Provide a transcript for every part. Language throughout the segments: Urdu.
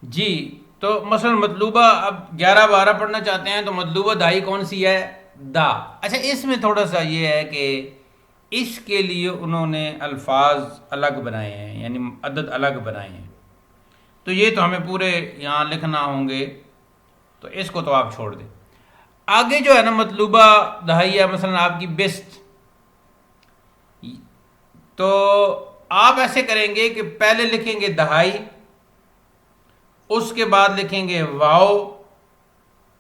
جی، تو مثلا مطلوبہ اب 11 12 پڑھنا چاہتے ہیں تو مطلوبہ دہائی کون سی ہے؟ دا۔ اچھا، اس میں تھوڑا سا یہ ہے کہ اس کے لیے انہوں نے الفاظ الگ بنائے ہیں، یعنی عدد الگ بنائے ہیں، تو یہ تو ہمیں پورے یہاں لکھنا ہوں گے، تو اس کو تو آپ چھوڑ دیں۔ آگے جو ہے نا مطلوبہ دہائی ہے، مثلا آپ کی بست، تو آپ ایسے کریں گے کہ پہلے لکھیں گے دہائی، اس کے بعد لکھیں گے واؤ،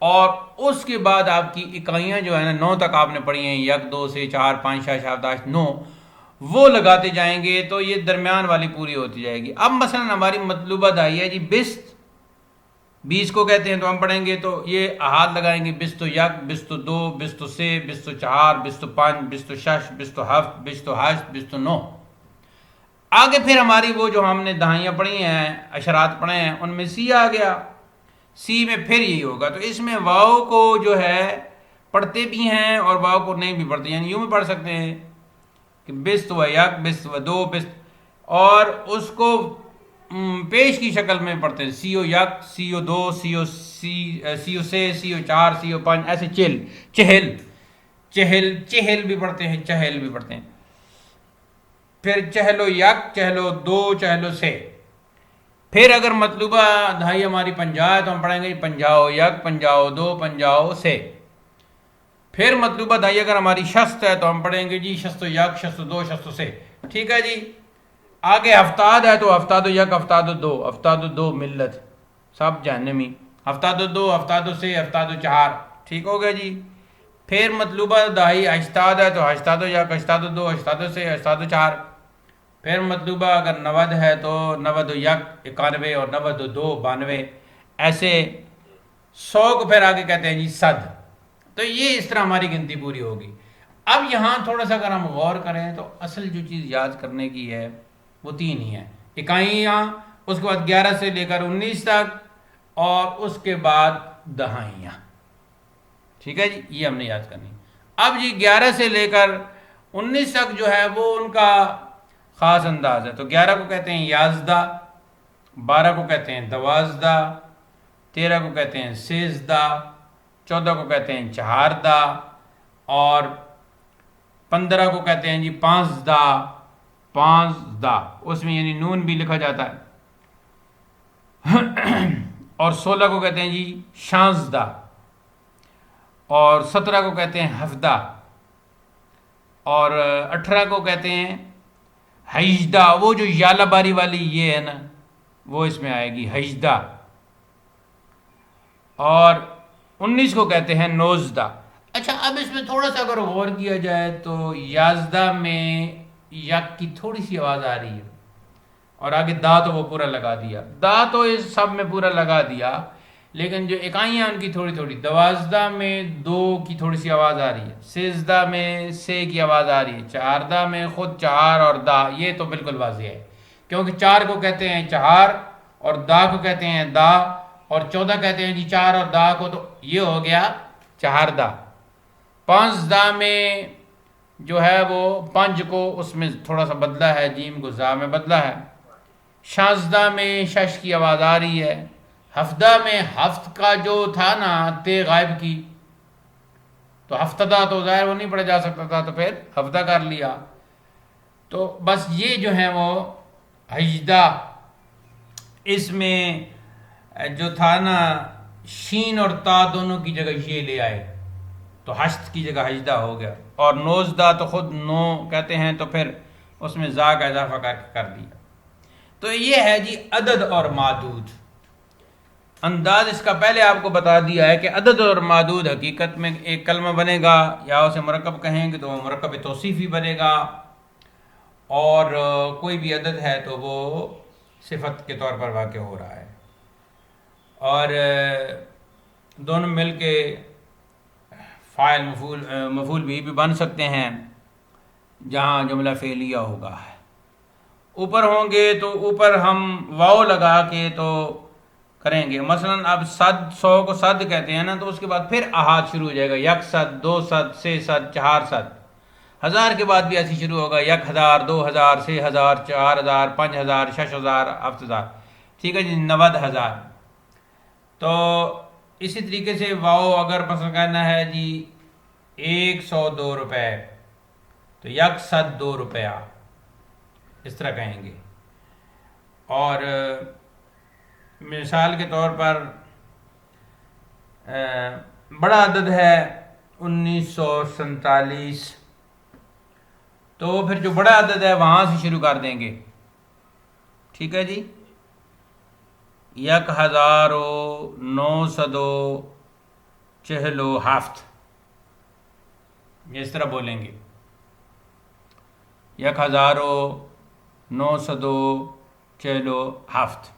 اور اس کے بعد آپ کی اکائیاں جو ہے نا 9 تک آپ نے پڑھی ہیں، 1 2 سے 4 5 6 7 8 9، وہ لگاتے جائیں گے تو یہ درمیان والی پوری ہوتی جائے گی۔ اب مثلا ہماری مطلوبہ دہائی ہے جی بست، 20 کو کہتے ہیں، تو ہم پڑھیں گے تو یہ احاد لگائیں گے، بستو یک، بستو دو، بستو سے، بستو چہار، بستو پانچ، بستو شش، بستو ہفت، بستو ہشت، بستو نو۔ آگے پھر ہماری وہ جو ہم نے دہائیاں پڑھی ہیں، اشرات پڑھے ہیں، ان میں سی آ گیا، سی میں پھر یہی ہوگا، تو اس میں واؤ کو جو ہے پڑھتے بھی ہیں اور واؤ کو نہیں بھی پڑھتے، یعنی یوں بھی پڑھ سکتے ہیں کہ بست و یک، بست و دو، بست، اور اس کو پیش کی شکل میں پڑھتے ہیں، سی او یک، سی او دو، سی او سی او سے، سی او چار، سی او پانچ، ایسے چہل، چہل چہل بھی پڑھتے ہیں، چہل بھی پڑھتے ہیں، پھر چہلو یک، چہلو دو، چہلو سے۔ پھر اگر مطلوبہ دہائی ہماری 50 ہے تو ہم پڑھیں گے پنجاؤ یک، پنجاؤ دو، پنجاؤ سے۔ پھر مطلوبہ دہائی اگر ہماری شست ہے تو ہم پڑھیں گے جی شست و یک، شست و دو، شست و سے، ٹھیک ہے جی۔ آگے ہفتاد ہے تو ہفتاد و یک، ہفتاد و دو، ہفتاد و دو ملت سب جہنمی، ہفتاد و دو، ہفتاد و سے، ہفتاد و چہار، ٹھیک ہو گیا جی۔ پھر مطلوبہ دہائی ہشتاد ہے تو ہشتاد و یک، ہشتاد و دو، ہشتاد و سے، ہشتاد و چہار۔ پھر مطلوبہ اگر 90 ہے تو 90 و یک 91، اور 90 و دو 92، ایسے 100 کو پھر آگے کہتے ہیں جی صد۔ تو یہ اس طرح ہماری گنتی پوری ہوگی۔ اب یہاں تھوڑا سا اگر ہم غور کریں تو اصل جو چیز یاد کرنے کی ہے وہ 3 ہی ہیں، اکائیاں، اس کے بعد 11 سے لے کر 19 تک، اور اس کے بعد دہائیاں، ٹھیک ہے جی، یہ ہم نے یاد کرنی۔ اب جی 11 سے لے کر 19 تک جو ہے وہ ان کا خاص انداز ہے، تو 11 کو کہتے ہیں یازدہ، 12 کو کہتے ہیں دوازدہ، 13 کو کہتے ہیں سیزدہ، 14 کو کہتے ہیں چہاردہ، اور 15 کو کہتے ہیں جی پانزدہ، پانزدہ، اس میں یعنی نون بھی لکھا جاتا ہے، اور 16 کو کہتے ہیں جی شانزدہ، اور 17 کو کہتے ہیں ہفدہ، اور 18 کو کہتے ہیں ہجدہ، وہ جو یالہ باری والی یہ ہے نا وہ اس میں آئے گی ہجدہ، اور 19 کو کہتے ہیں نوزدہ۔ اچھا، اب اس میں تھوڑا سا اگر غور کیا جائے تو یازدہ میں یک کی تھوڑی سی آواز آ رہی ہے، اور آگے دا تو وہ پورا لگا دیا، دا تو اس سب میں پورا لگا دیا، لیکن جو اکائیاں ان کی تھوڑی تھوڑی، دوازدہ میں دو کی تھوڑی سی آواز آ رہی ہے، سیزدہ میں سے کی آواز آ رہی ہے، چہاردہ میں خود چہار اور دا، یہ تو بالکل واضح ہے، کیونکہ 4 کو کہتے ہیں چہار اور دا کو کہتے ہیں دا، اور 14 کہتے ہیں جی 4 اور دا کو، تو یہ ہو گیا چہاردہ۔ پانزدہ میں جو ہے وہ پنج کو اس میں تھوڑا سا بدلا ہے، جیم کو زا میں بدلا ہے۔ شانزدہ میں شش کی آواز آ رہی ہے۔ ہفتہ میں ہفت کا جو تھا نا تے غائب کی، تو ہفتدہ تو ظاہر وہ نہیں پڑھا جا سکتا تھا، تو پھر ہفتہ کر لیا۔ تو بس یہ جو ہیں وہ ہجدہ، اس میں جو تھا نا شین اور تا دونوں کی جگہ یہ لے آئے، تو ہشت کی جگہ ہجدہ ہو گیا، اور نوزدہ تو خود نو کہتے ہیں، تو پھر اس میں زا کا اضافہ کر دیا۔ تو یہ ہے جی عدد اور معدود۔ انداز اس کا پہلے آپ کو بتا دیا ہے کہ عدد اور معدود حقیقت میں ایک کلمہ بنے گا، یا اسے مرکب کہیں گے تو وہ مرکب توصیفی بنے گا، اور کوئی بھی عدد ہے تو وہ صفت کے طور پر واقع ہو رہا ہے، اور دونوں مل کے فاعل مفعول بھی بن سکتے ہیں جہاں جملہ فعلیہ ہوگا۔ اوپر ہوں گے تو اوپر ہم واو لگا کے تو کریں گے، مثلا اب صد، 100 کو صد کہتے ہیں نا، تو اس کے بعد پھر احاد شروع ہو جائے گا، یک صد، دو صد، سے صد، چہار صد۔ ہزار کے بعد بھی ایسی شروع ہوگا، یک ہزار، 2000، 3000، 4000، 5000، 6000، 7000۔ ٹھیک ہے جی، 90,000. تو اسی طریقے سے واؤ اگر مثلا کہنا ہے جی 102 روپے، تو 102 روپیہ اس طرح کہیں گے. اور مثال کے طور پر بڑا عدد ہے 1947، تو پھر جو بڑا عدد ہے وہاں سے شروع کر دیں گے. ٹھیک ہے جی، 1947 یہ اس طرح بولیں گے، 1947.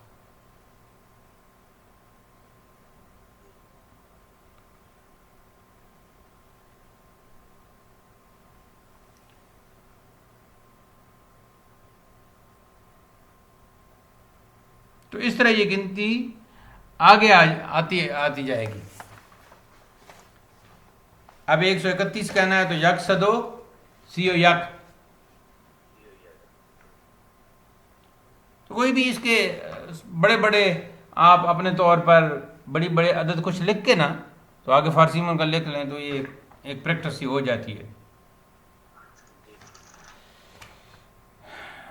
تو اس طرح یہ گنتی آگے آتی جائے گی. اب 131 کہنا ہے تو 102 سیو یک. تو کوئی بھی اس کے بڑے بڑے آپ اپنے طور پر بڑی بڑے عدد کچھ لکھ کے نا تو آگے فارسی میں ان کا لکھ لیں تو یہ ایک پریکٹس ہی ہو جاتی ہے.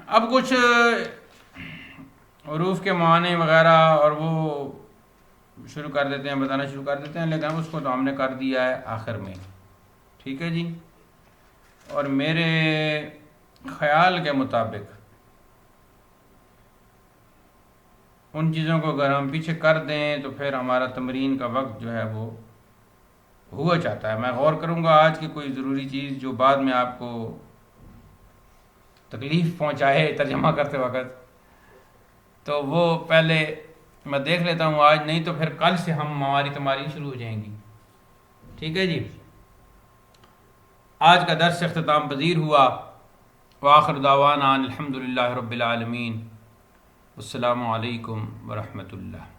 اب کچھ حروف کے معنی وغیرہ اور وہ شروع کر دیتے ہیں، بتانا شروع کر دیتے ہیں، لیکن اس کو تو ہم نے کر دیا ہے آخر میں. ٹھیک ہے جی. اور میرے خیال کے مطابق ان چیزوں کو اگر ہم پیچھے کر دیں تو پھر ہمارا تمرین کا وقت جو ہے وہ ہوا چاہتا ہے. میں غور کروں گا آج کی کوئی ضروری چیز جو بعد میں آپ کو تکلیف پہنچائے ترجمہ کرتے وقت، تو وہ پہلے میں دیکھ لیتا ہوں آج، نہیں تو پھر کل سے ہماری تمارین شروع ہو جائیں گی. ٹھیک ہے جی. آج کا درس اختتام پذیر ہوا. وآخر دعوانا الحمدللہ رب العالمین. السلام علیکم ورحمۃ اللہ.